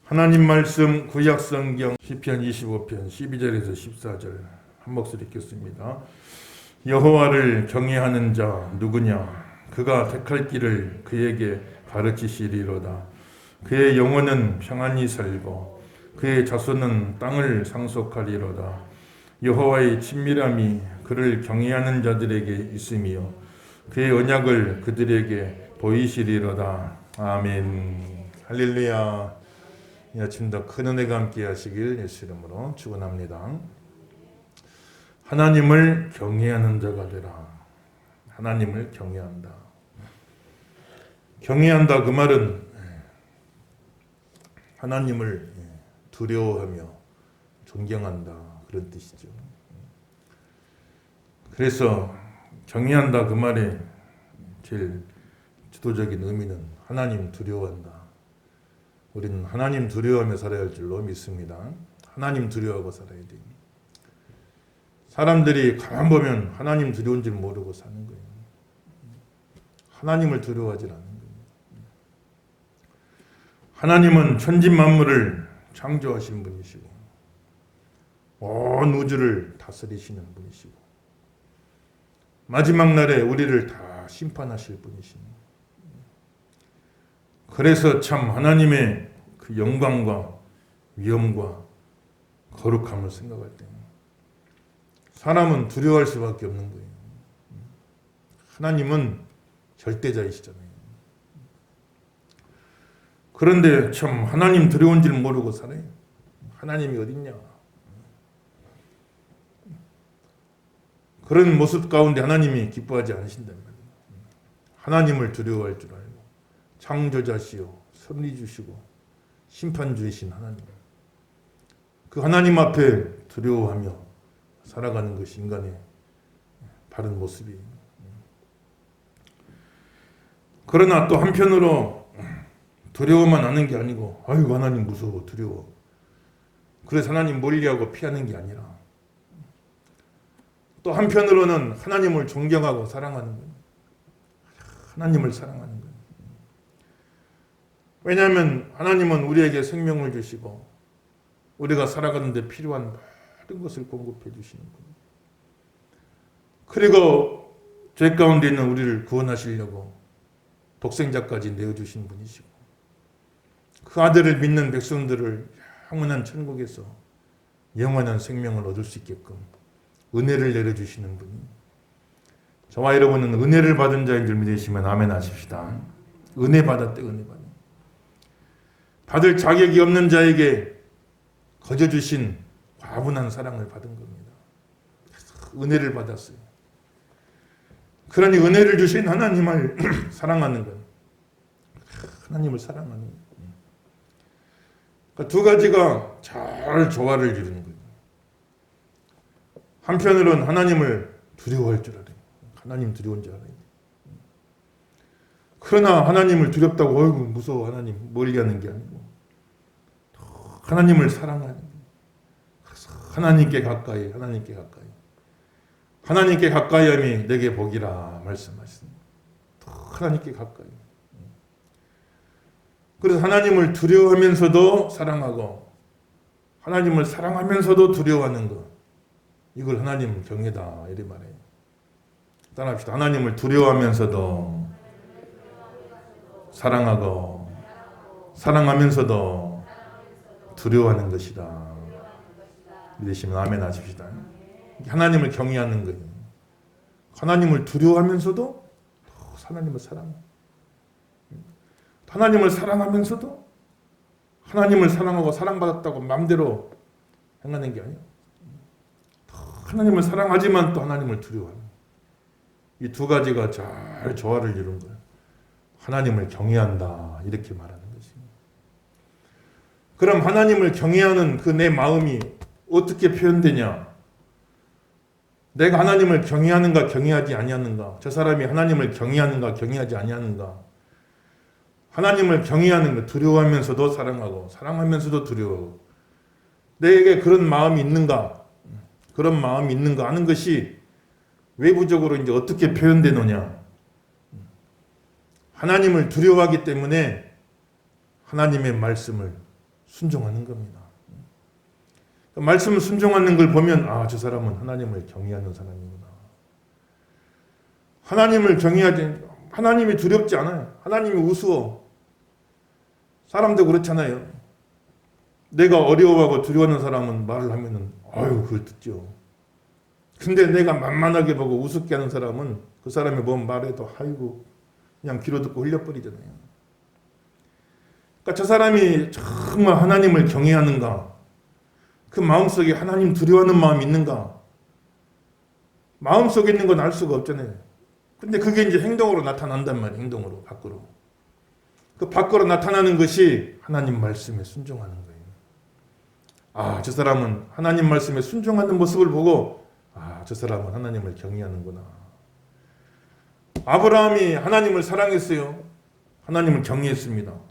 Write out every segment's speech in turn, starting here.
하나님 말씀 구약성경 시편 25편 12절에서 14절 한 목소리 읽겠습니다. 여호와를 경외하는 자 누구냐? 그가 택할 길을 그에게 가르치시리로다. 그의 영혼은 평안히 살고 그의 자손은 땅을 상속하리로다. 여호와의 친밀함이 그를 경외하는 자들에게 있으며 그의 언약을 그들에게 보이시리로다. 아멘. 할렐루야. 이 아침도 큰 은혜가 함께 하시길 예수 이름으로 축원합니다. 하나님을 경외하는 자가 되라. 하나님을 경외한다. 경외한다 그 말은 하나님을 두려워하며 존경한다 그런 뜻이죠. 그래서 경외한다 그 말의 제일 주도적인 의미는 하나님 두려워한다. 우리는 하나님 두려워하며 살아야 할 줄로 믿습니다. 하나님 두려워하고 살아야 돼요. 사람들이 가만 보면 하나님 두려운 줄 모르고 사는 거예요. 하나님을 두려워하지 않는 거예요. 하나님은 천지 만물을 창조하신 분이시고 온 우주를 다스리시는 분이시고 마지막 날에 우리를 다 심판하실 분이십니다. 그래서 참 하나님의 그 영광과 위엄과 거룩함을 생각할 때 사람은 두려워할 수밖에 없는 거예요. 하나님은 절대자이시잖아요. 그런데 참 하나님 두려운 줄 모르고 살아요. 하나님이 어딨냐. 그런 모습 가운데 하나님이 기뻐하지 않으신단 말이에요. 하나님을 두려워할 줄 알고 창조자시요 섭리주시고 심판주이신 하나님, 그 하나님 앞에 두려워하며 살아가는 것이 인간의 바른 모습이에요. 그러나 또 한편으로 두려워만 하는 게 아니고 아이고 하나님 무서워 두려워 그래서 하나님 멀리하고 피하는 게 아니라 또 한편으로는 하나님을 존경하고 사랑하는 거예요. 하나님을 사랑하는 거예요. 왜냐하면 하나님은 우리에게 생명을 주시고 우리가 살아가는 데 필요한 모든 것을 공급해 주시는 분이에요. 그리고 죄 가운데 있는 우리를 구원하시려고 독생자까지 내어주신 분이시고 그 아들을 믿는 백성들을 영원한 천국에서 영원한 생명을 얻을 수 있게끔 은혜를 내려주시는 분이 저와 여러분은 은혜를 받은 자인 줄 믿으시면 아멘 하십시다. 은혜 받았대. 은혜 받았대. 받을 자격이 없는 자에게 거저 주신 과분한 사랑을 받은 겁니다. 은혜를 받았어요. 그러니 은혜를 주신 하나님을 사랑하는 것. 하나님을 사랑하는 것. 그러니까 두 가지가 잘 조화를 이루는 거예요. 한편으로는 하나님을 두려워할 줄 알아요. 하나님 두려운 줄 알아요. 그러나 하나님을 두렵다고 어이구 무서워 하나님 멀리하는 게 아니고 하나님을 사랑하는 거예요. 하나님께 가까이 하나님께 가까이 하나님께 가까이함이 내게 복이라 말씀하셨습니다. 하나님께 가까이. 그래서 하나님을 두려워하면서도 사랑하고 하나님을 사랑하면서도 두려워하는 것, 이걸 하나님 경외다 이래 말해요. 따라합시다. 하나님을 두려워하면서도 사랑하고 사랑하면서도 두려워하는 것이다. 믿으시면 아멘 하십시다. 하나님을 경외하는 거예요. 하나님을 두려워하면서도 하나님을 사랑하고 하나님을 사랑하면서도 하나님을 사랑하고 사랑받았다고 마음대로 행하는 게 아니에요. 하나님을 사랑하지만 또 하나님을 두려워하는 이 두 가지가 잘 조화를 이룬 거예요. 하나님을 경외한다 이렇게 말하는 것입니다. 그럼 하나님을 경외하는 그 내 마음이 어떻게 표현되냐? 내가 하나님을 경외하는가 경외하지 아니하는가? 저 사람이 하나님을 경외하는가 경외하지 아니하는가? 하나님을 경외하는 것, 두려워하면서도 사랑하고 사랑하면서도 두려워하고 내게 그런 마음이 있는가? 그런 마음이 있는가 하는 것이 외부적으로 이제 어떻게 표현되느냐? 하나님을 두려워하기 때문에 하나님의 말씀을 순종하는 겁니다. 말씀을 순종하는 걸 보면 아, 저 사람은 하나님을 경외하는 사람이구나. 하나님을 경외하지, 하나님이 두렵지 않아요. 하나님이 우스워. 사람도 그렇잖아요. 내가 어려워하고 두려워하는 사람은 말을 하면은 아유 그걸 듣죠. 근데 내가 만만하게 보고 우습게 하는 사람은 그 사람이 뭔 말해도 아이고 그냥 귀로 듣고 흘려버리잖아요. 그러니까 저 사람이 정말 하나님을 경외하는가? 그 마음속에 하나님 두려워하는 마음이 있는가? 마음속에 있는 건 알 수가 없잖아요. 근데 그게 이제 행동으로 나타난단 말이에요. 행동으로, 밖으로. 그 밖으로 나타나는 것이 하나님 말씀에 순종하는 거예요. 아, 저 사람은 하나님 말씀에 순종하는 모습을 보고 아, 저 사람은 하나님을 경외하는구나. 아브라함이 하나님을 사랑했어요. 하나님을 경외했습니다.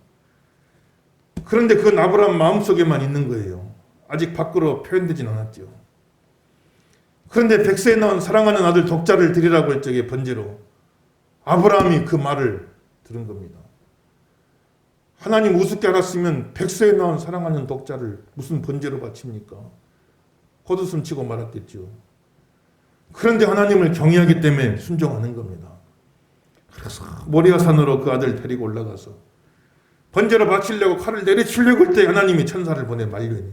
그런데 그건 아브라함 마음속에만 있는 거예요. 아직 밖으로 표현되진 않았죠. 그런데 백세에 나온 사랑하는 아들 독자를 드리라고 했죠. 번제로. 아브라함이 그 말을 들은 겁니다. 하나님 우습게 알았으면 백세에 나온 사랑하는 독자를 무슨 번제로 바칩니까? 헛웃음 치고 말았겠죠. 그런데 하나님을 경외하기 때문에 순종하는 겁니다. 그래서 모리아산으로 그 아들 데리고 올라가서 번제로 바치려고 칼을 내리치려고 할 때 하나님이 천사를 보내 말려니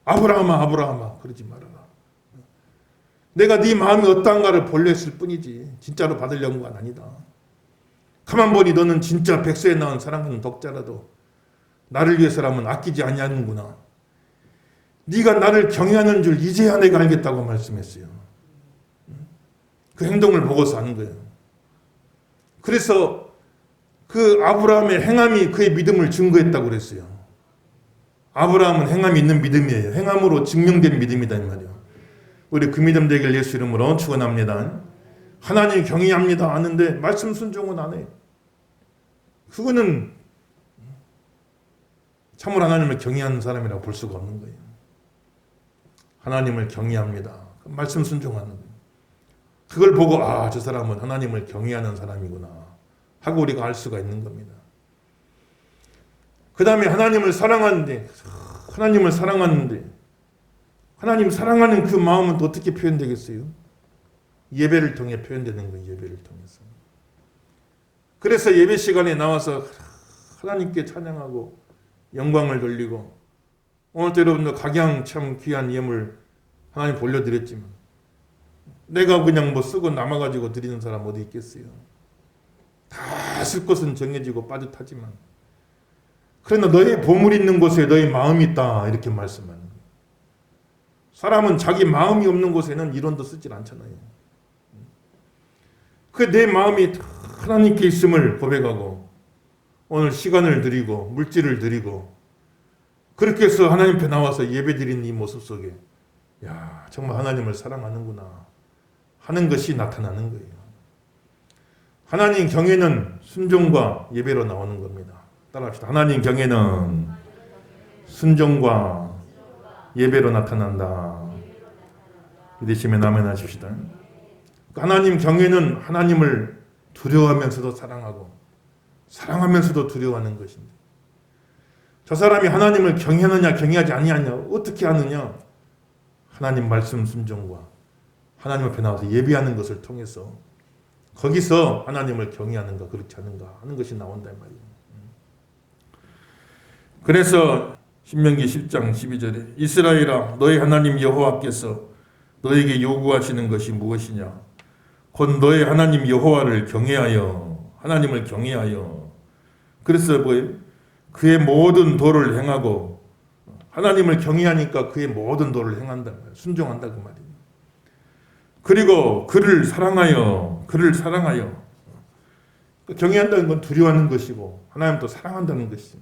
아브라함아 아브라함아 그러지 말아라. 내가 네 마음이 어떠한가를 보려 했을 뿐이지 진짜로 받으려는 건 아니다. 가만 보니 너는 진짜 백세에 나온 사랑하는 독자라도 나를 위해서라면 아끼지 아니하는구나. 네가 나를 경외하는 줄 이제야 내가 알겠다고 말씀했어요. 그 행동을 보고서 아는 거예요. 그래서 그 아브라함의 행함이 그의 믿음을 증거했다고 그랬어요. 아브라함은 행함이 있는 믿음이에요. 행함으로 증명된 믿음이다 이 말이에요. 우리 그 믿음 되길 예수 이름으로 축원합니다. 하나님 경외합니다 아는데 말씀 순종은 안 해. 그거는 참으로 하나님을 경외하는 사람이라고 볼 수가 없는 거예요. 하나님을 경외합니다. 말씀 순종하는 거예요. 그걸 보고 아, 저 사람은 하나님을 경외하는 사람이구나 하고 우리가 알 수가 있는 겁니다. 그 다음에 하나님을 사랑하는데 하나님 사랑하는 그 마음은 또 어떻게 표현되겠어요? 예배를 통해 표현되는 거예요. 예배를 통해서. 그래서 예배 시간에 나와서 하나님께 찬양하고 영광을 돌리고 오늘도 여러분들 각양 참 귀한 예물 하나님 돌려드렸지만 내가 그냥 뭐 쓰고 남아가지고 드리는 사람 어디 있겠어요? 다 쓸 것은 정해지고 빠듯하지만 그러나 너의 보물이 있는 곳에 너의 마음이 있다 이렇게 말씀하는 거예요. 사람은 자기 마음이 없는 곳에는 이론도 쓰질 않잖아요. 그 내 마음이 하나님께 있음을 고백하고 오늘 시간을 드리고 물질을 드리고 그렇게 해서 하나님 앞에 나와서 예배 드리는 이 모습 속에 야 정말 하나님을 사랑하는구나 하는 것이 나타나는 거예요. 하나님 경외는 순종과 예배로 나오는 겁니다. 따라합시다. 하나님 경외는 순종과 예배로 나타난다. 믿으시면 아멘 하십시다. 하나님 경외는 하나님을 두려워하면서도 사랑하고 사랑하면서도 두려워하는 것입니다. 저 사람이 하나님을 경외하느냐 경외하지 아니하냐 어떻게 하느냐? 하나님 말씀 순종과 하나님 앞에 나와서 예배하는 것을 통해서 거기서 하나님을 경외하는가 그렇지 않은가 하는 것이 나온다 이 말이에요. 그래서 신명기 10장 12절에 이스라엘아 너희 하나님 여호와께서 너에게 요구하시는 것이 무엇이냐? 곧 너의 하나님 여호와를 경외하여 하나님을 경외하여 그래서 뭐예요? 그의 모든 도를 행하고 하나님을 경외하니까 그의 모든 도를 행한다 순종한다 그 말이에요. 그리고 그를 사랑하여 경외한다는 건 두려워하는 것이고 하나님도 사랑한다는 것이죠.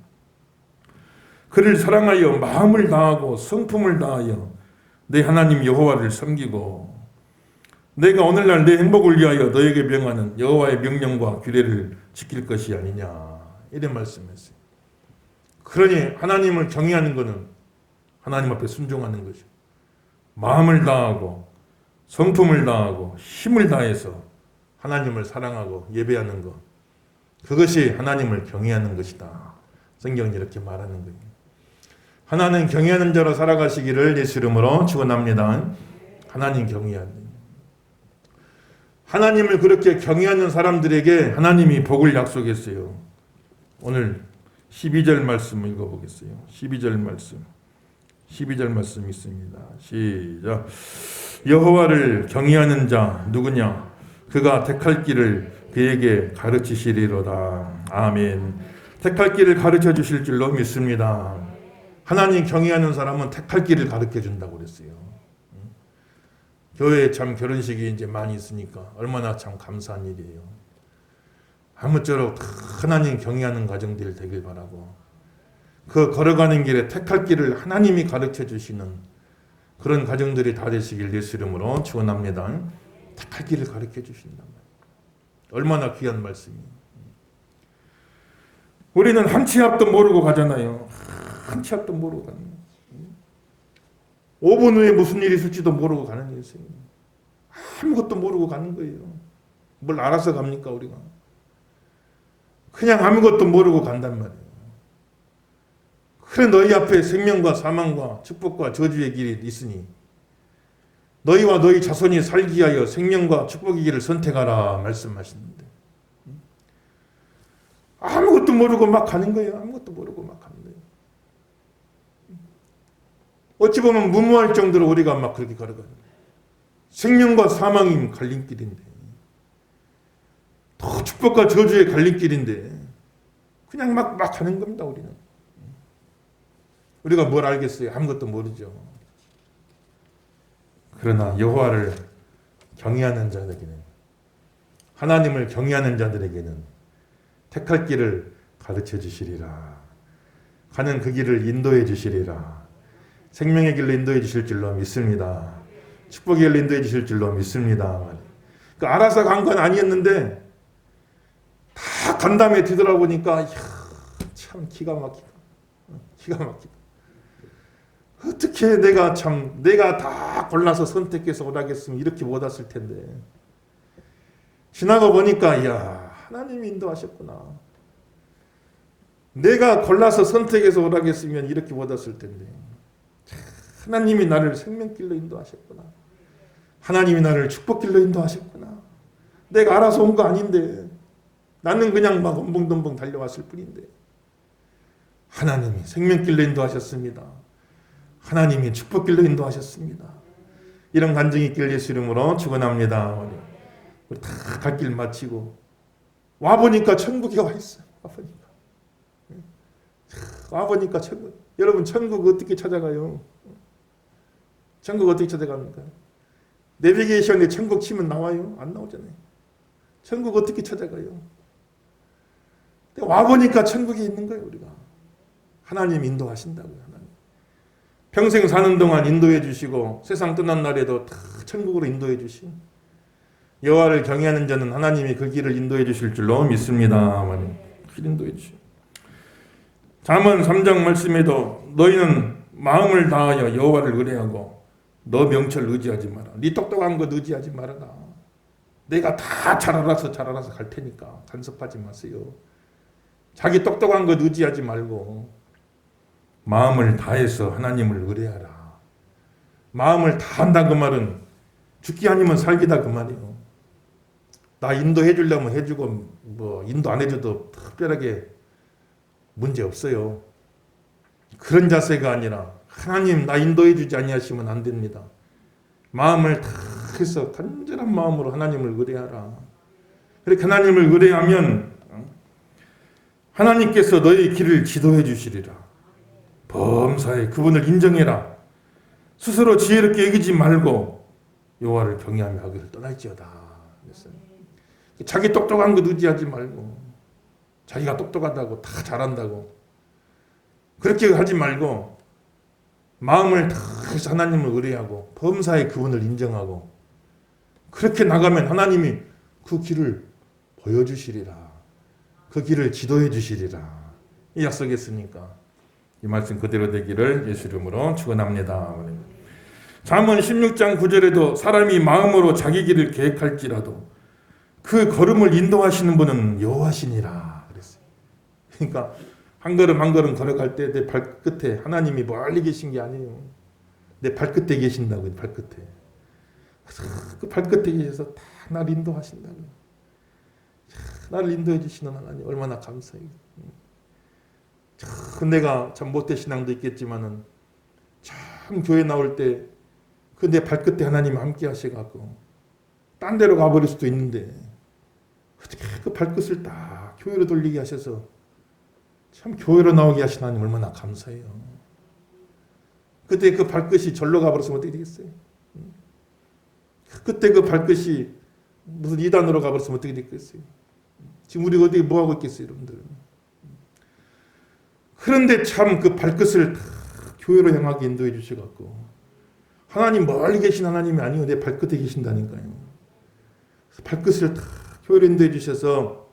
그를 사랑하여 마음을 다하고 성품을 다하여 내 하나님 여호와를 섬기고 내가 오늘날 내 행복을 위하여 너에게 명하는 여호와의 명령과 규례를 지킬 것이 아니냐 이런 말씀이었어요. 그러니 하나님을 경외하는 것은 하나님 앞에 순종하는 것이고 마음을 다하고 성품을 다하고 힘을 다해서 하나님을 사랑하고 예배하는 것 그것이 하나님을 경외하는 것이다. 성경이 이렇게 말하는 거예요. 하나님 경외하는 자로 살아가시기를 예수 이름으로 축원합니다. 하나님 경외하는, 하나님을 그렇게 경외하는 사람들에게 하나님이 복을 약속했어요. 오늘 12절 말씀 읽어보겠어요. 12절 말씀 있습니다. 시작. 여호와를 경외하는 자 누구냐? 그가 택할 길을 그에게 가르치시리로다. 아멘. 택할 길을 가르쳐 주실 줄로 믿습니다. 하나님 경외하는 사람은 택할 길을 가르쳐 준다고 그랬어요. 교회에 참 결혼식이 이제 많이 있으니까 얼마나 참 감사한 일이에요. 아무쪼록 하나님 경외하는 가정들 되길 바라고, 그 걸어가는 길에 택할 길을 하나님이 가르쳐 주시는 그런 가정들이 다 되시길 예수 이름으로 축원합니다. 택할 길을 가르쳐 주신단 말이에요. 얼마나 귀한 말씀이에요. 우리는 한 치 앞도 모르고 가잖아요. 한 치 앞도 모르고 가는 거예요. 5분 후에 무슨 일이 있을지도 모르고 가는 인생. 아무것도 모르고 가는 거예요. 뭘 알아서 갑니까 우리가? 그냥 아무것도 모르고 간단 말이에요. 그래 너희 앞에 생명과 사망과 축복과 저주의 길이 있으니 너희와 너희 자손이 살기 위하여 생명과 축복의 길을 선택하라 말씀하시는데, 아무것도 모르고 막 가는 거예요. 아무것도 모르고 막 가는 거예요. 어찌 보면 무모할 정도로 우리가 막 그렇게 걸어가는 거예요. 생명과 사망이 갈림길인데, 또 축복과 저주의 갈림길인데 그냥 막 가는 겁니다. 우리가 뭘 알겠어요? 아무것도 모르죠. 그러나 여호와를 경외하는 자들에게는, 하나님을 경외하는 자들에게는 택할 길을 가르쳐 주시리라. 가는 그 길을 인도해 주시리라. 생명의 길로 인도해 주실 줄로 믿습니다. 축복의 길로 인도해 주실 줄로 믿습니다. 알아서 간 건 아니었는데 다 간 다음에 뒤돌아보니까 참 기가 막히다. 어떻게 내가 다 골라서 선택해서 오라겠으면 이렇게 못 왔을 텐데, 지나고 보니까 하나님이 인도하셨구나. 내가 골라서 선택해서 오라겠으면 이렇게 못 왔을 텐데 하나님이 나를 생명길로 인도하셨구나. 하나님이 나를 축복길로 인도하셨구나. 내가 알아서 온 거 아닌데, 나는 그냥 막 덤벙덤벙 달려왔을 뿐인데 하나님이 생명길로 인도하셨습니다. 하나님이 축복길로 인도하셨습니다. 이런 간증이 있길 예수 이름으로 축원합니다. 우리 다 갈 길 마치고 와보니까 천국에 와 있어요. 와보니까 천국. 여러분 천국 어떻게 찾아가요? 천국 어떻게 찾아갑니까? 내비게이션에 천국 치면 나와요? 안 나오잖아요. 천국 어떻게 찾아가요? 와보니까 천국에 있는 거예요. 우리가 하나님 인도하신다고요. 하나님 평생 사는 동안 인도해 주시고 세상 떠난 날에도 다 천국으로 인도해 주신, 여호와를 경외하는 자는 하나님이 그 길을 인도해 주실 줄로 믿습니다. 길 인도해 주시. 잠언 3장 말씀에도 너희는 마음을 다하여 여호와를 의뢰하고 너 명철 의지하지 마라. 네 똑똑한 것 의지하지 말아라. 내가 다 잘 알아서 갈 테니까 간섭하지 마세요. 자기 똑똑한 것 의지하지 말고 마음을 다해서 하나님을 의뢰하라. 마음을 다한다 그 말은 죽기 아니면 살기다 그 말이에요. 나 인도해 주려면 해주고 뭐 인도 안 해줘도 특별하게 문제 없어요. 그런 자세가 아니라 하나님 나 인도해 주지 아니하시면 안 됩니다. 마음을 다해서 간절한 마음으로 하나님을 의뢰하라. 그렇게 하나님을 의뢰하면 하나님께서 너희 길을 지도해 주시리라. 범사에 그분을 인정해라. 스스로 지혜롭게 여기지 말고 여호와를 경외하며 하기를 떠날지어다. 그랬어요. 자기 똑똑한 것 의지하지 말고, 자기가 똑똑하다고 다 잘한다고 그렇게 하지 말고 마음을 다해서 하나님을 의뢰하고 범사에 그분을 인정하고 그렇게 나가면 하나님이 그 길을 보여주시리라. 그 길을 지도해 주시리라. 이 약속했으니까 이 말씀 그대로 되기를 예수 이름으로 축원합니다. 잠언 16장 9절에도 사람이 마음으로 자기 길을 계획할지라도 그 걸음을 인도하시는 분은 여호와시니라 그랬어요. 그러니까 한 걸음 한 걸음 걸어갈 때 내 발끝에 하나님이 멀리 계신 게 아니에요. 내 발끝에 계신다고요. 발끝에. 그 발끝에 계셔서 다 나를 인도하신다고요. 나를 인도해 주시는 하나님 얼마나 감사해요. 참 내가 참 못된 신앙도 있겠지만은 참 교회 나올 때 그 내 발끝에 하나님이 함께 하셔갖고 딴 데로 가버릴 수도 있는데 어떻게 그 발끝을 딱 교회로 돌리게 하셔서 참 교회로 나오게 하신 하나님 얼마나 감사해요. 그때 그 발끝이 절로 가버렸으면 어떻게 되겠어요? 그때 그 발끝이 무슨 이단으로 가버렸으면 어떻게 됐겠어요? 지금 우리가 어디 뭐하고 있겠어요, 여러분들? 그런데 참 그 발끝을 다 교회로 향하게 인도해 주셔갖고 하나님 멀리 계신 하나님이 아니고 내 발끝에 계신다니까요. 그래서 발끝을 다 교회로 인도해 주셔서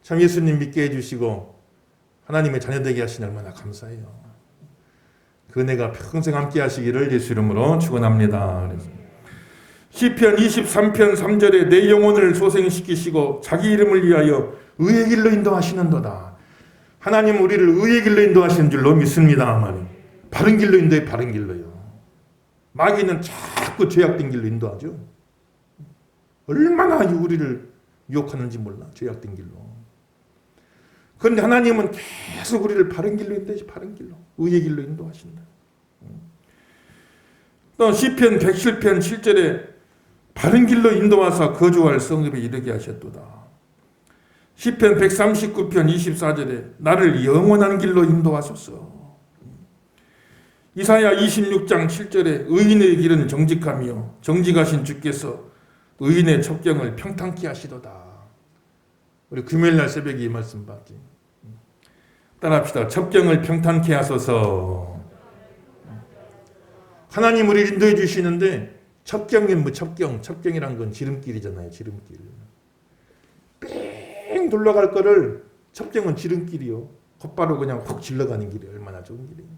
참 예수님 믿게 해주시고 하나님의 자녀되게 하시니 얼마나 감사해요. 그 은혜가 평생 함께 하시기를 예수 이름으로 축원합니다. 시편 23편 3절에 내 영혼을 소생시키시고 자기 이름을 위하여 의의 길로 인도하시는도다. 하나님 우리를 의의 길로 인도하시는 줄로 믿습니다. 바른 길로 인도해. 바른 길로요. 마귀는 자꾸 죄악된 길로 인도하죠. 얼마나 우리를 유혹하는지 몰라. 죄악된 길로. 그런데 하나님은 계속 우리를 바른 길로 인도하시. 바른 길로. 의의 길로 인도하신다. 또 시편 107편 7절에 바른 길로 인도하사 거주할 성읍에 이르게 하셨도다. 시편 139편 24절에 나를 영원한 길로 인도하소서. 이사야 26장 7절에 의인의 길은 정직하며 정직하신 주께서 의인의 첩경을 평탄케 하시도다. 우리 금요일날 새벽에 이 말씀 받지. 따라합시다. 첩경을 평탄케 하소서. 하나님 우리를 인도해 주시는데 첩경이 뭐 첩경이란 건 지름길이잖아요. 지름길. 뺑 돌아갈 거를 첩경은 지름길이요. 곧바로 그냥 훅 질러가는 길이 얼마나 좋은 길이에요.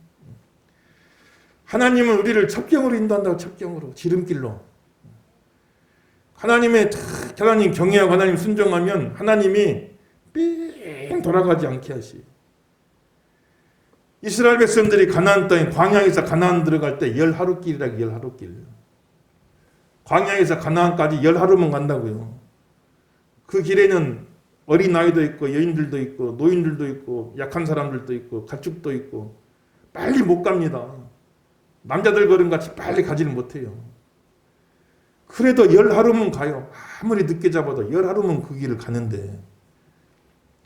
하나님은 우리를 첩경으로 인도한다고. 첩경으로. 지름길로. 하나님 경외하고 하나님 순종하면 하나님이 삥 돌아가지 않게 하시. 이스라엘 백성들이 가나안 땅에 광야에서 가나안 들어갈 때 10하루길이라고. 10하루길. 광야에서 가나안까지 10하루만 간다고요. 그 길에는 어린아이도 있고 여인들도 있고 노인들도 있고 약한 사람들도 있고 가축도 있고 빨리 못 갑니다. 남자들 걸음같이 빨리 가지는 못해요. 그래도 10하루면 가요. 아무리 늦게 잡아도 10하루면 그 길을 가는데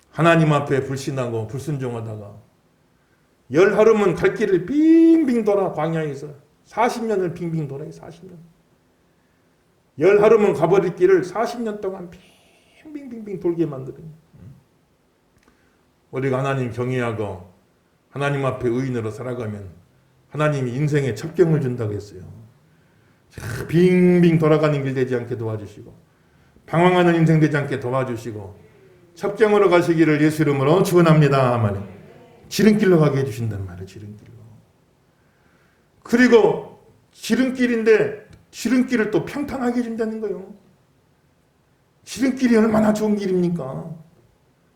하나님 앞에 불신하고 불순종하다가 10하루면 갈 길을 빙빙 돌아. 광야에서 40년을 빙빙 돌아요. 40년. 10하루면 가버릴 길을 40년 동안 빙빙빙빙 돌게 만들어요. 우리가 하나님 경외하고 하나님 앞에 의인으로 살아가면 하나님이 인생에 첩경을 준다고 했어요. 빙빙 돌아가는 길 되지 않게 도와주시고 방황하는 인생 되지 않게 도와주시고 첩경으로 가시기를 예수 이름으로 축원합니다. 지름길로 가게 해주신단 말이에요. 지름길로. 그리고 지름길인데 지름길을 또 평탄하게 해준다는 거예요. 지름길이 얼마나 좋은 길입니까?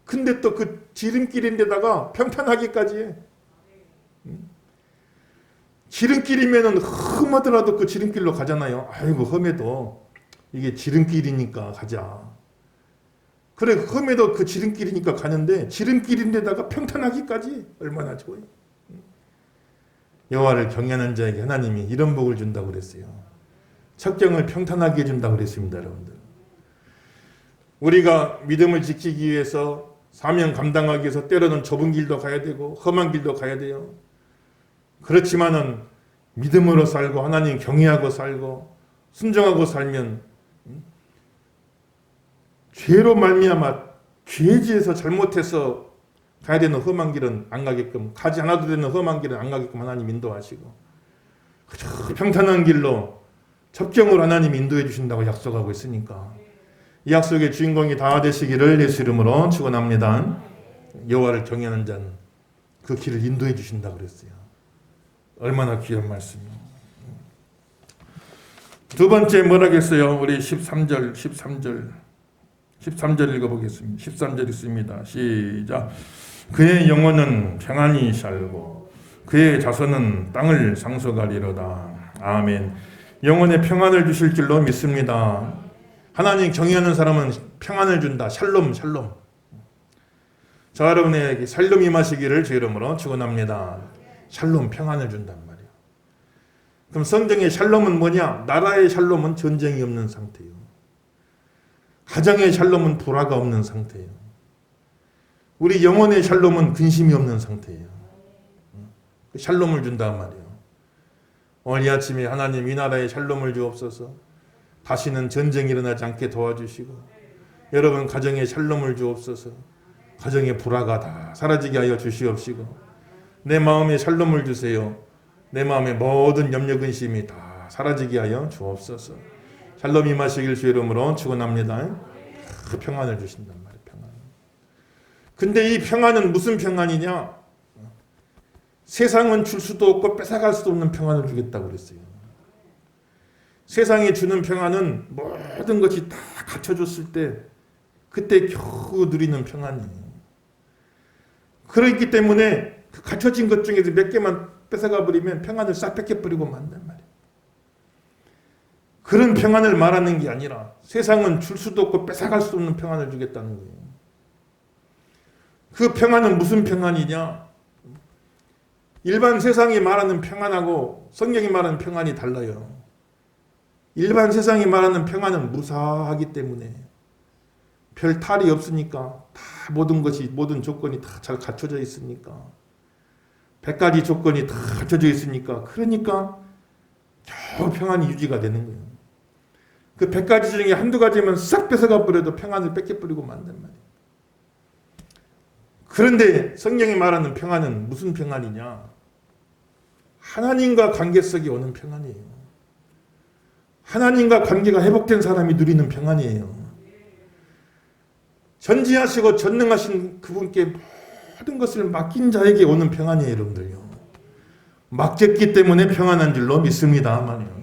근데 또 그 지름길인데다가 평탄하게까지 해. 지름길이면은 험하더라도 그 지름길로 가잖아요. 아이고 험해도 이게 지름길이니까 가자. 그래 험해도 그 지름길이니까 가는데 지름길인데다가 평탄하기까지 얼마나 좋아요. 여호와를 경외하는 자에게 하나님이 이런 복을 준다고 그랬어요. 첩경을 평탄하게 해준다고 그랬습니다. 여러분들. 우리가 믿음을 지키기 위해서 사명 감당하기 위해서 때로는 좁은 길도 가야 되고 험한 길도 가야 돼요. 그렇지만은 믿음으로 살고 하나님 경외하고 살고 순종하고 살면 죄로 말미암아 죄지에서 잘못해서 가야 되는 험한 길은 안 가게끔 가지 않아도 되는 험한 길은 안 가게끔 하나님 인도하시고 그저 평탄한 길로 첩경으로 하나님 인도해 주신다고 약속하고 있으니까 이 약속의 주인공이 다 되시기를 예수 이름으로 축원합니다. 여호와를 경외하는 자는 그 길을 인도해 주신다고 그랬어요. 얼마나 귀한 말씀이에요. 두 번째 뭐라겠어요? 우리 13절 읽어보겠습니다. 13절 있습니다. 시작. 그의 영혼은 평안히 살고 그의 자손은 땅을 상속하리로다. 아멘. 영혼의 평안을 주실 줄로 믿습니다. 하나님 경외하는 사람은 평안을 준다. 샬롬, 샬롬. 저 여러분에게 샬롬 임하시기를 주 이름으로 축원합니다. 샬롬, 평안을 준단 말이에요. 그럼 성경의 샬롬은 뭐냐? 나라의 샬롬은 전쟁이 없는 상태예요. 가정의 샬롬은 불화가 없는 상태예요. 우리 영혼의 샬롬은 근심이 없는 상태예요. 그 샬롬을 준단 말이에요. 오늘 이 아침에 하나님 이 나라에 샬롬을 주옵소서. 다시는 전쟁이 일어나지 않게 도와주시고 여러분 가정에 샬롬을 주옵소서. 가정의 불화가 다 사라지게 하여 주시옵시고 내 마음에 샬롬을 주세요. 내 마음의 모든 염려 근심이 다 사라지게 하여 주옵소서. 샬롬 임하시길 주 이름으로 축원합니다. 그 평안을 주신단 말이에요. 평안. 근데 이 평안은 무슨 평안이냐? 세상은 줄 수도 없고 뺏어갈 수도 없는 평안을 주겠다고 그랬어요. 세상이 주는 평안은 모든 것이 다 갖춰졌을 때 그때 겨우 누리는 평안이에요. 그렇기 때문에 그 갖춰진 것 중에서 몇 개만 뺏어가 버리면 평안을 싹 뺏겨버리고 만단 말이에요. 그런 평안을 말하는 게 아니라 세상은 줄 수도 없고 뺏어갈 수 없는 평안을 주겠다는 거예요. 그 평안은 무슨 평안이냐? 일반 세상이 말하는 평안하고 성경이 말하는 평안이 달라요. 일반 세상이 말하는 평안은 무사하기 때문에 별 탈이 없으니까 다 모든 조건이 다 잘 갖춰져 있으니까 100가지 조건이 다 갖춰져 있으니까 그러니까 겨우 평안이 유지가 되는 거예요. 그 100가지 중에 한두 가지면 싹 뺏어가 버려도 평안을 뺏겨버리고 만단 말이에요. 그런데 성경이 말하는 평안은 무슨 평안이냐? 하나님과 관계 속에 오는 평안이에요. 하나님과 관계가 회복된 사람이 누리는 평안이에요. 전지하시고 전능하신 그분께 모든 것을 맡긴 자에게 오는 평안이에요, 여러분들요. 맡겼기 때문에 평안한 줄로 믿습니다. 말이에요.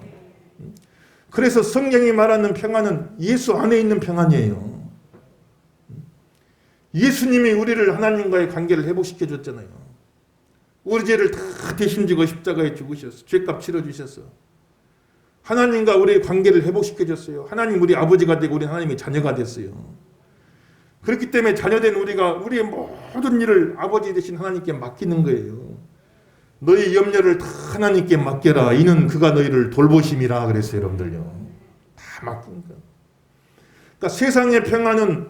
그래서 성경이 말하는 평안은 예수 안에 있는 평안이에요. 예수님이 우리를 하나님과의 관계를 회복시켜 줬잖아요. 우리 죄를 다 대신 지고 십자가에 죽으셨어. 죄값 치러주셨어. 하나님과 우리의 관계를 회복시켜 줬어요. 하나님 우리 아버지가 되고 우리 하나님의 자녀가 됐어요. 그렇기 때문에 자녀된 우리가 우리의 모든 일을 아버지 되신 하나님께 맡기는 거예요. 너희 염려를 다 하나님께 맡겨라. 이는 그가 너희를 돌보심이라 그랬어요. 여러분들요. 다 맡긴 거예요. 그러니까 세상의 평안은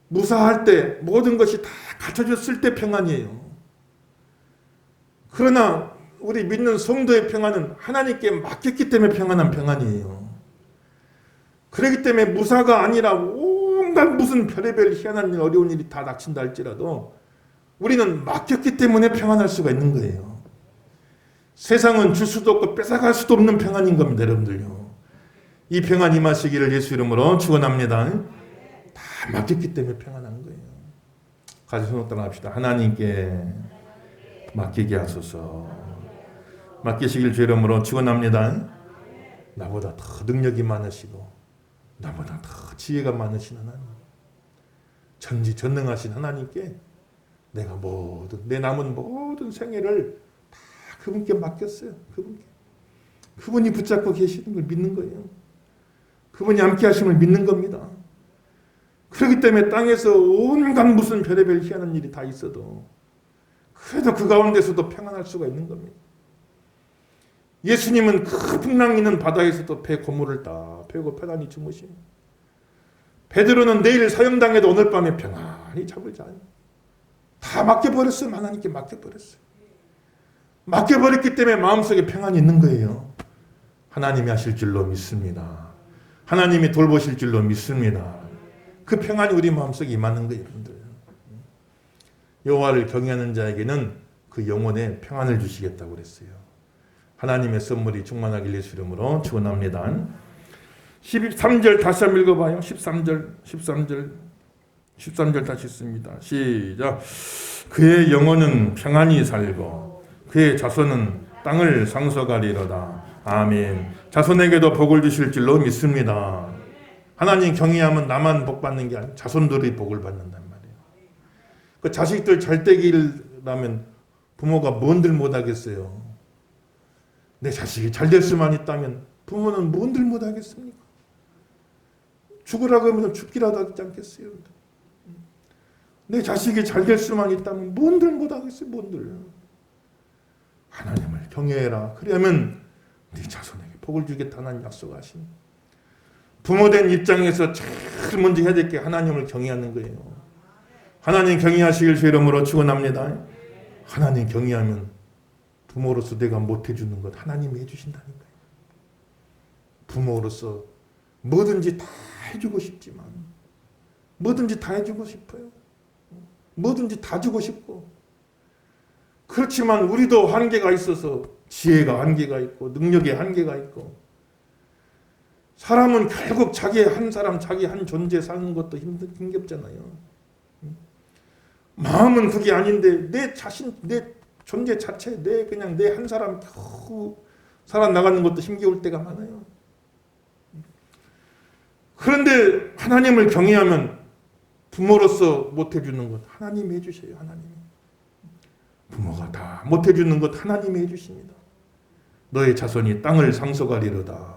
무사할 때 모든 것이 다 갖춰졌을 때 평안이에요. 그러나 우리 믿는 성도의 평안은 하나님께 맡겼기 때문에 평안한 평안이에요. 그렇기 때문에 무사가 아니라 온갖 무슨 별의별 희한한 일, 어려운 일이 다 닥친다 할지라도 우리는 맡겼기 때문에 평안할 수가 있는 거예요. 세상은 줄 수도 없고 뺏어갈 수도 없는 평안인 겁니다. 여러분들요. 이 평안 임하시기를 예수 이름으로 축원합니다. 다 맡겼기 때문에 평안한 거예요. 같이 손을 따라합시다. 하나님께 맡기게 하소서. 맡기시길 주 이름으로 축원합니다. 나보다 더 능력이 많으시고 나보다 더 지혜가 많으신 하나님, 전지전능하신 하나님께 내가 모든 내 남은 모든 생애를 다 그분께 맡겼어요. 그분이 붙잡고 계시는 걸 믿는 거예요. 그분이 함께 하심을 믿는 겁니다. 그렇기 때문에 땅에서 온갖 무슨 별의별 희한한 일이 다 있어도 그래도 그 가운데서도 평안할 수가 있는 겁니다. 예수님은 그 풍랑이는 바다에서도 배 고물을 다 펴고 편안히 주무시고 베드로는 내일 사형당해도 오늘 밤에 평안히 잠을 자요. 다 맡겨버렸어요. 하나님께 맡겨버렸어요. 맡겨버렸기 때문에 마음속에 평안이 있는 거예요. 하나님이 하실 줄로 믿습니다. 하나님이 돌보실 줄로 믿습니다. 그 평안이 우리 마음속에 임하는 거예요. 여러분들. 여호와를 경외하는 자에게는 그 영혼에 평안을 주시겠다고 그랬어요. 하나님의 선물이 충만하길 예수 이름으로 축원합니다. 13절 다시 한번 읽어봐요. 13절 다시 읽습니다. 시작. 그의 영혼은 평안히 살고 그의 자손은 땅을 상속하리로다. 아멘. 자손에게도 복을 주실 줄로 믿습니다. 하나님 경외하면 나만 복 받는 게 아니라 자손들이 복을 받는단 말이에요. 그 자식들 잘 되기라면 부모가 뭔들 못하겠어요. 내 자식이 잘 될 수만 있다면 부모는 뭔들 못하겠습니까? 죽으라고 하면 죽기라도 하지 않겠어요? 내 자식이 잘 될 수만 있다면 뭔들 못하겠어요? 뭔들. 하나님을 경외해라. 그러면 네 자손에게 복을 주겠다 하는 약속하신. 부모된 입장에서 제일 먼저 해야 될 게 하나님을 경외하는 거예요. 하나님 경외하시길 주 이름으로 축원합니다. 하나님 경외하면 부모로서 내가 못 해주는 것 하나님이 해주신다니까요. 부모로서 뭐든지 다 해주고 싶지만 뭐든지 다 해주고 싶어요. 뭐든지 다 주고 싶고 그렇지만 우리도 한계가 있어서 지혜가 한계가 있고 능력에 한계가 있고 사람은 결국 자기 한 사람 자기 한 존재 사는 것도 힘겹잖아요. 마음은 그게 아닌데 내 자신 내 존재 자체 내 그냥 내 한 사람 겨우 살아나가는 것도 힘겨울 때가 많아요. 그런데 하나님을 경외하면 부모로서 못해주는 것 하나님이 해주셔요. 하나님이. 부모가 다 못해주는 것 하나님이 해주십니다. 너의 자손이 땅을 상속하리로다.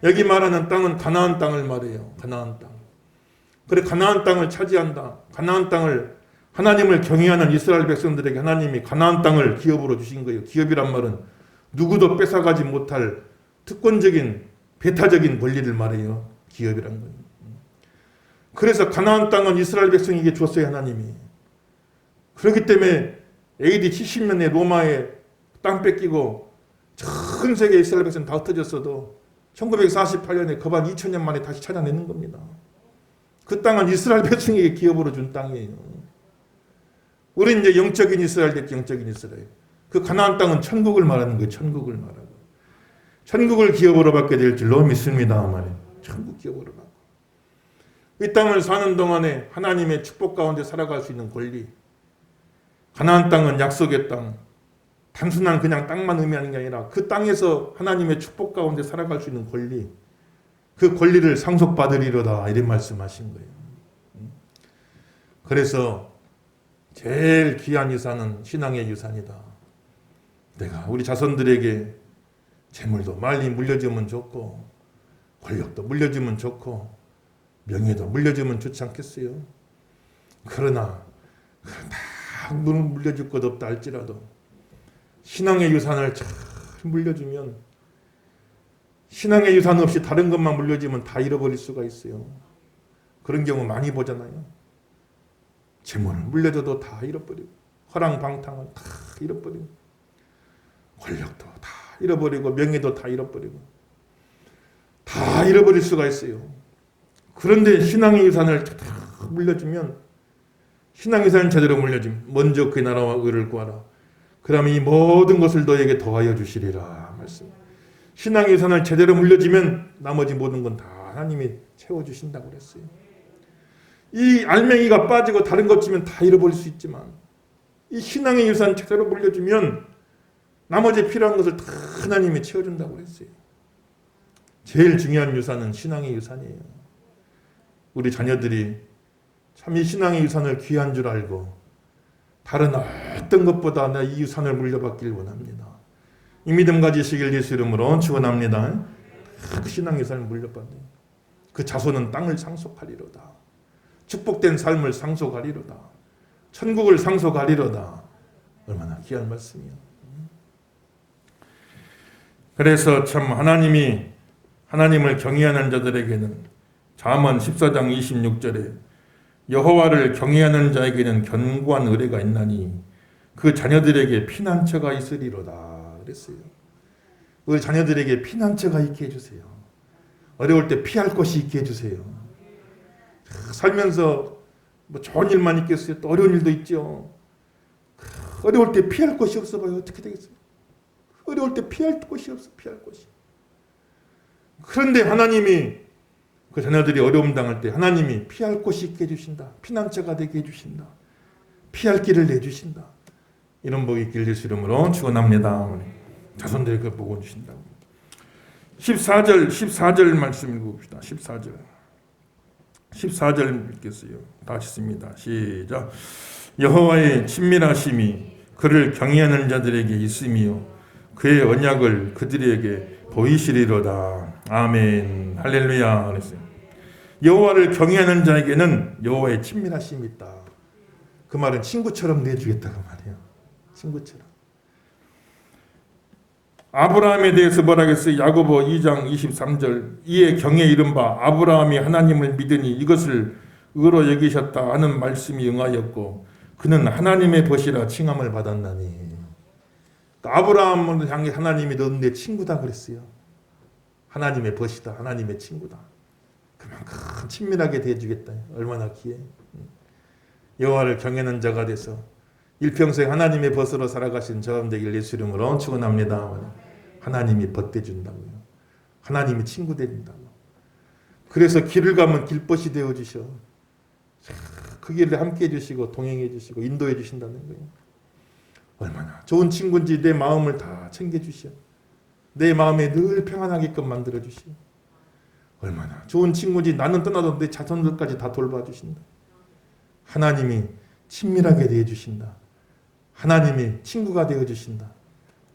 여기 말하는 땅은 가나안 땅을 말해요. 가나안 땅. 그래 가나안 땅을 차지한다. 가나안 땅을 하나님을 경외하는 이스라엘 백성들에게 하나님이 가나안 땅을 기업으로 주신 거예요. 기업이란 말은 누구도 뺏어가지 못할 특권적인 배타적인 권리를 말해요. 기업이란 건. 그래서 가나안 땅은 이스라엘 백성에게 줬어요. 하나님이. 그렇기 때문에 AD 70년에 로마에 땅 뺏기고 전 세계 이스라엘 백성 다 흩어졌어도 1948년에 거반 2000년 만에 다시 찾아내는 겁니다. 그 땅은 이스라엘 백성에게 기업으로 준 땅이에요. 우리는 이제 영적인 이스라엘 됐지. 영적인 이스라엘. 그 가나안 땅은 천국을 말하는 거예요. 천국을 말하고. 천국을 기업으로 받게 될 줄로 믿습니다. 말이에요. 천국 기업으로 받고. 이 땅을 사는 동안에 하나님의 축복 가운데 살아갈 수 있는 권리. 가나안 땅은 약속의 땅. 단순한 그냥 땅만 의미하는 게 아니라 그 땅에서 하나님의 축복 가운데 살아갈 수 있는 권리. 그 권리를 상속받으리로다. 이런 말씀하신 거예요. 그래서 제일 귀한 유산은 신앙의 유산이다. 내가 우리 자손들에게 재물도 많이 물려주면 좋고 권력도 물려주면 좋고 명예도 물려주면 좋지 않겠어요? 그러나 다 물려줄 것 없다 할지라도 신앙의 유산을 잘 물려주면 신앙의 유산 없이 다른 것만 물려주면 다 잃어버릴 수가 있어요. 그런 경우 많이 보잖아요. 재물을 물려줘도 다 잃어버리고 허랑방탕은 다 잃어버리고 권력도 다 잃어버리고 명예도 다 잃어버리고 다 잃어버릴 수가 있어요. 그런데 신앙의 유산을 다 물려주면 신앙의 유산을 제대로 물려주면 먼저 그의 나라와 의를 구하라. 그러면 이 모든 것을 너에게 더하여 주시리라 말씀. 신앙의 유산을 제대로 물려주면 나머지 모든 건 다 하나님이 채워주신다고 그랬어요. 이 알맹이가 빠지고 다른 것 주면 다 잃어버릴 수 있지만 이 신앙의 유산 제대로 물려주면 나머지 필요한 것을 다 하나님이 채워준다고 그랬어요. 제일 중요한 유산은 신앙의 유산이에요. 우리 자녀들이 참 이 신앙의 유산을 귀한 줄 알고 다른 어떤 것보다 나 이 유산을 물려받길 원합니다. 이 믿음 가지시길 예수 이름으로 축원합니다. 그 신앙의 유산을 물려받는 그 자손은 땅을 상속하리로다. 축복된 삶을 상속하리로다. 천국을 상속하리로다. 얼마나 귀한 말씀이요. 그래서 참 하나님을 경외하는 자들에게는 잠언 14장 26절에 여호와를 경외하는 자에게는 견고한 의뢰가 있나니 그 자녀들에게 피난처가 있으리로다 그랬어요. 우리 자녀들에게 피난처가 있게 해주세요. 어려울 때 피할 곳이 있게 해주세요. 살면서 뭐 좋은 일만 있겠어요? 또 어려운 일도 있죠. 어려울 때 피할 곳이 없어 봐요. 어떻게 되겠어요? 어려울 때 피할 곳이 없어. 피할 곳이. 그런데 하나님이 그 자녀들이 어려움 당할 때 하나님이 피할 곳이 있게 해주신다. 피난처가 되게 해주신다. 피할 길을 내주신다. 이런 복이 있길 예수 이름으로 축원합니다. 자손들에게 복을 주신다고. 14절 말씀 읽어봅시다. 14절 읽겠어요. 다 읽습니다. 시작. 여호와의 친밀하심이 그를 경외하는 자들에게 있으며 그의 언약을 그들에게 보이시리로다. 아멘. 할렐루야. 그랬어요. 여호와를 경외하는 자에게는 여호와의 친밀하심이 있다. 그 말은 친구처럼 내주겠다 그 말이에요. 친구처럼. 아브라함에 대해서 뭐라 그랬어요? 야고보 2장 23절. 이에 경에 이른바 아브라함이 하나님을 믿으니 이것을 의로 여기셨다 하는 말씀이 응하였고 그는 하나님의 벗이라 칭함을 받았나니. 그러니까 아브라함을 향해 하나님이 너 내 친구다 그랬어요. 하나님의 벗이다. 하나님의 친구다. 그만큼 친밀하게 대해주겠다. 얼마나 귀해. 여호와를 경외하는 자가 돼서 일평생 하나님의 벗으로 살아가신 저함 되길 예수 이름으로 축원합니다. 하나님이 벗대준다고요. 하나님이 친구 되준다고. 그래서 길을 가면 길벗이 되어주셔. 그 길을 함께 해주시고 동행해 주시고 인도해 주신다는 거예요. 얼마나 좋은 친구인지 내 마음을 다 챙겨주셔. 내 마음에 늘 평안하게끔 만들어주셔. 얼마나 좋은 친구인지 나는 떠나도 내 자손들까지 다 돌봐주신다. 하나님이 친밀하게 대해주신다. 하나님이 친구가 되어주신다.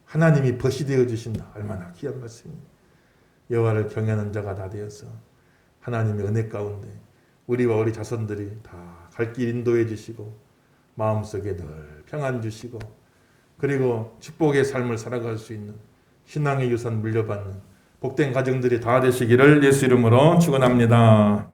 하나님이 벗이 되어주신다. 얼마나 귀한 말씀이에요. 여호와를 경외하는 자가 다 되어서 하나님의 은혜 가운데 우리와 우리 자손들이 다 갈 길 인도해 주시고 마음속에 늘 평안 주시고 그리고 축복의 삶을 살아갈 수 있는 신앙의 유산 물려받는 복된 가정들이 다 되시기를 예수 이름으로 축원합니다.